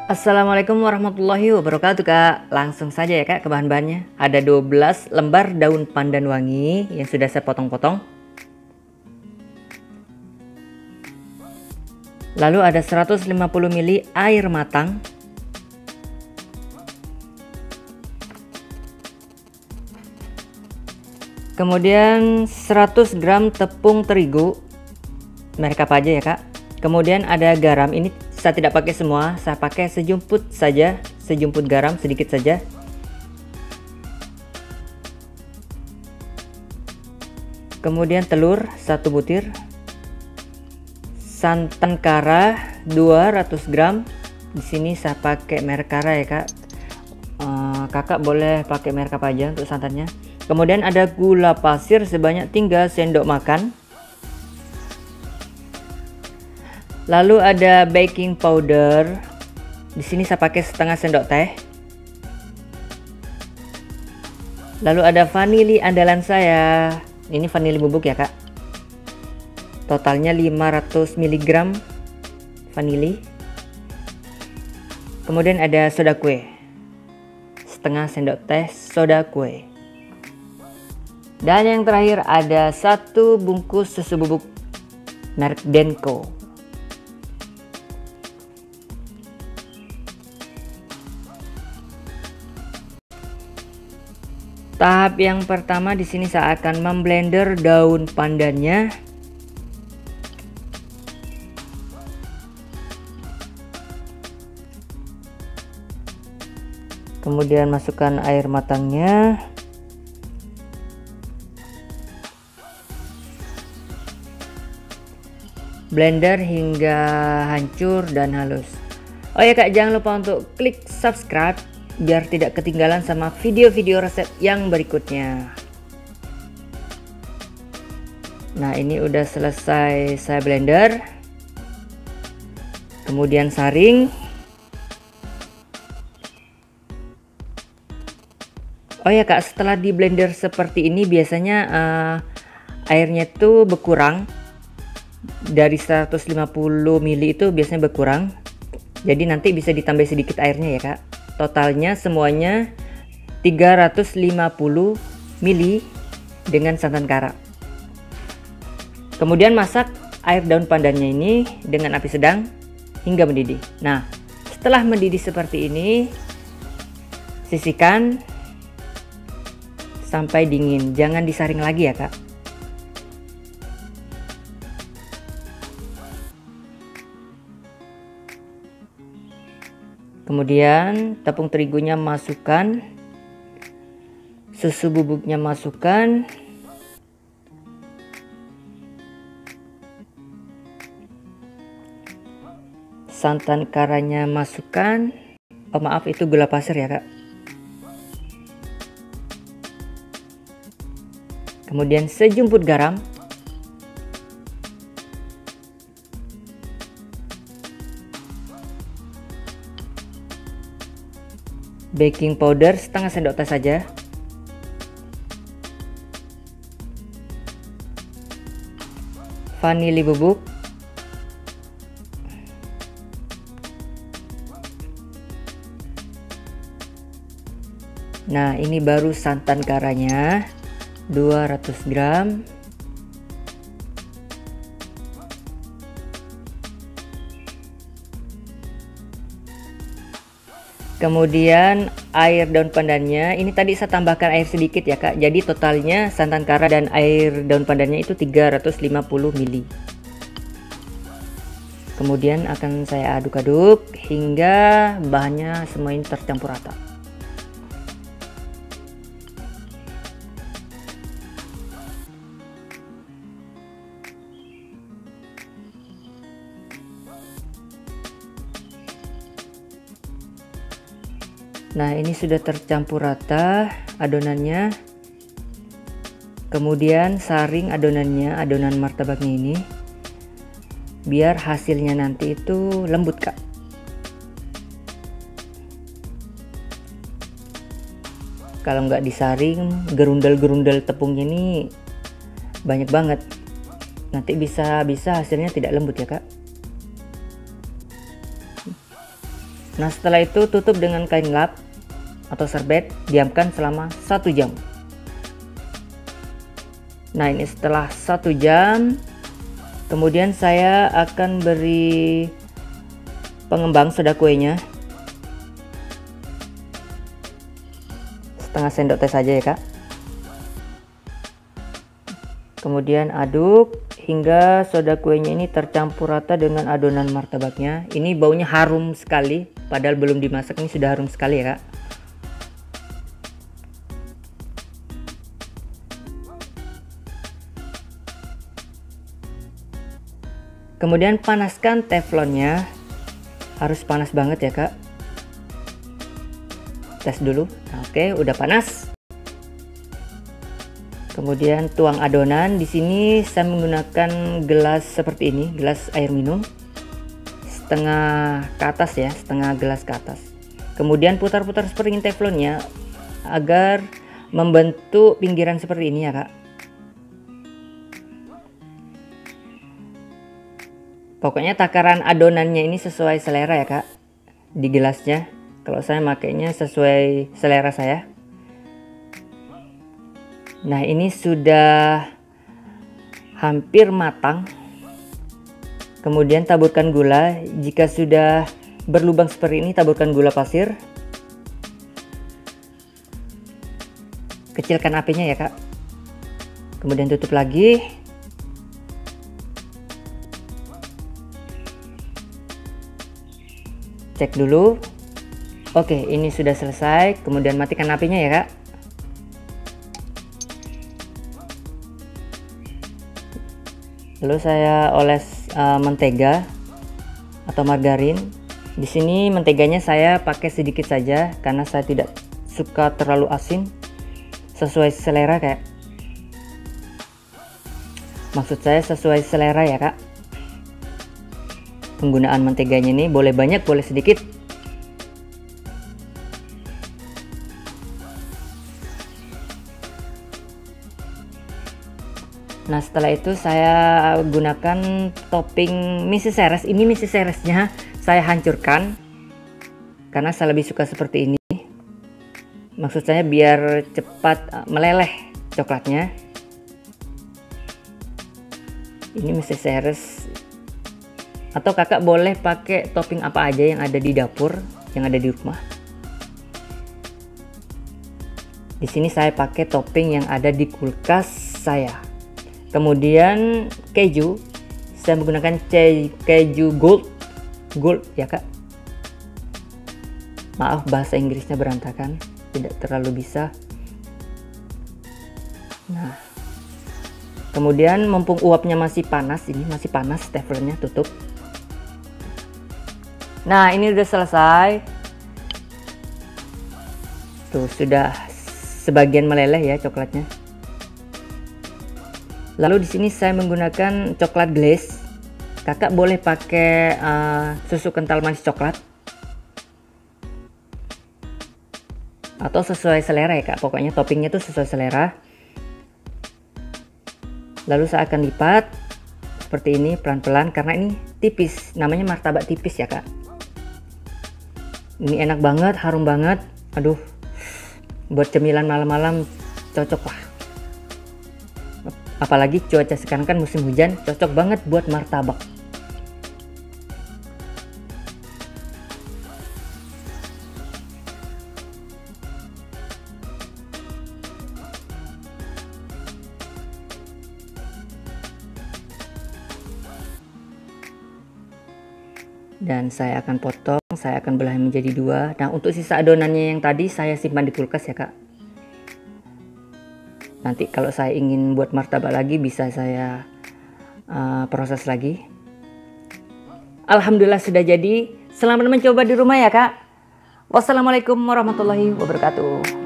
Assalamualaikum warahmatullahi wabarakatuh Kak. Langsung saja ya Kak ke bahan-bahannya. Ada 12 lembar daun pandan wangi yang sudah saya potong-potong. Lalu ada 150 ml air matang. Kemudian 100 gram tepung terigu. Merek apa aja ya Kak. Kemudian ada garam, ini saya tidak pakai semua, saya pakai sejumput saja, sejumput garam sedikit saja. Kemudian telur 1 butir. Santan kara 200 gram. Di sini saya pakai merek kara ya Kak. Kakak boleh pakai merek apa aja untuk santannya. Kemudian ada gula pasir sebanyak 3 sendok makan. Lalu ada baking powder. Di sini saya pakai setengah sendok teh. Lalu ada vanili andalan saya. Ini vanili bubuk ya Kak. Totalnya 500 mg vanili. Kemudian ada soda kue. Setengah sendok teh soda kue. Dan yang terakhir ada 1 bungkus susu bubuk merek Denko. Tahap yang pertama di sini saya akan memblender daun pandannya. Kemudian masukkan air matangnya. Blender hingga hancur dan halus. Oh ya Kak, jangan lupa untuk klik subscribe biar tidak ketinggalan sama video-video resep yang berikutnya. Nah, ini udah selesai saya blender. Kemudian saring. Oh ya Kak, setelah di blender seperti ini biasanya airnya itu berkurang. Dari 150 ml itu biasanya berkurang. Jadi nanti bisa ditambah sedikit airnya ya Kak. Totalnya semuanya 350 ml dengan santan kara. Kemudian masak air daun pandannya ini dengan api sedang hingga mendidih. Nah, setelah mendidih seperti ini, sisihkan sampai dingin. Jangan disaring lagi ya Kak. Kemudian tepung terigunya masukkan, susu bubuknya masukkan, santan karanya masukkan. Oh maaf, itu gula pasir ya Kak. Kemudian sejumput garam. Baking powder setengah sendok teh saja. Vanili bubuk. Nah, ini baru santan karanya 200 gram. Kemudian air daun pandannya, ini tadi saya tambahkan air sedikit ya Kak. Jadi totalnya santan kara dan air daun pandannya itu 350 ml. Kemudian akan saya aduk-aduk hingga bahannya semua ini tercampur rata. Nah, ini sudah tercampur rata adonannya. Kemudian saring adonannya, adonan martabaknya ini, biar hasilnya nanti itu lembut Kak. Kalau nggak disaring, gerundel-gerundel tepungnya ini banyak banget. Nanti bisa hasilnya tidak lembut ya Kak. Nah setelah itu tutup dengan kain lap atau serbet, diamkan selama 1 jam. Nah ini setelah 1 jam, kemudian saya akan beri pengembang soda kuenya setengah sendok teh saja ya kak. Kemudian aduk hingga soda kuenya ini tercampur rata dengan adonan martabaknya. Ini baunya harum sekali, padahal belum dimasak, ini sudah harum sekali ya kak. Kemudian panaskan teflonnya, harus panas banget ya kak. Tes dulu. Nah, oke, udah panas. Kemudian tuang adonan. Di sini saya menggunakan gelas seperti ini, gelas air minum, setengah ke atas ya, setengah gelas ke atas. Kemudian putar-putar seperti ini teflonnya agar membentuk pinggiran seperti ini ya kak. Pokoknya takaran adonannya ini sesuai selera ya kak di gelasnya. Kalau saya makainya sesuai selera saya. Nah ini sudah hampir matang. Kemudian taburkan gula. Jika sudah berlubang seperti ini, taburkan gula pasir. Kecilkan apinya ya kak. Kemudian tutup lagi. Cek dulu. Oke, ini sudah selesai. Kemudian matikan apinya ya kak. Lalu saya oles mentega atau margarin. Di sini menteganya saya pakai sedikit saja karena saya tidak suka terlalu asin. Sesuai selera kayak. Maksud saya sesuai selera ya kak. Penggunaan menteganya ini boleh banyak, boleh sedikit. Nah setelah itu saya gunakan topping Mrs. Ceres. Ini Mrs. Ceresnya saya hancurkan karena saya lebih suka seperti ini. Maksud saya biar cepat meleleh coklatnya. Ini Mrs. Ceres. Atau kakak boleh pakai topping apa aja yang ada di dapur, yang ada di rumah. Di sini saya pakai topping yang ada di kulkas saya. Kemudian keju, saya menggunakan keju gold ya kak. Maaf bahasa Inggrisnya berantakan, tidak terlalu bisa. Nah, kemudian mumpung uapnya masih panas, ini masih panas, teflonnya tutup. Nah ini udah selesai. Tuh sudah sebagian meleleh ya coklatnya. Lalu di sini saya menggunakan coklat glaze. Kakak boleh pakai susu kental manis coklat atau sesuai selera ya kak. Pokoknya toppingnya tuh sesuai selera. Lalu saya akan lipat seperti ini pelan-pelan karena ini tipis. Namanya martabak tipis ya kak. Ini enak banget, harum banget. Aduh, buat cemilan malam-malam cocok lah. Apalagi cuaca sekarang kan musim hujan, cocok banget buat martabak. Dan saya akan potong, saya akan belah menjadi 2. Nah untuk sisa adonannya yang tadi saya simpan di kulkas ya kak. Nanti kalau saya ingin buat martabak lagi bisa saya proses lagi. Alhamdulillah sudah jadi. Selamat mencoba di rumah ya kak. Wassalamualaikum warahmatullahi wabarakatuh.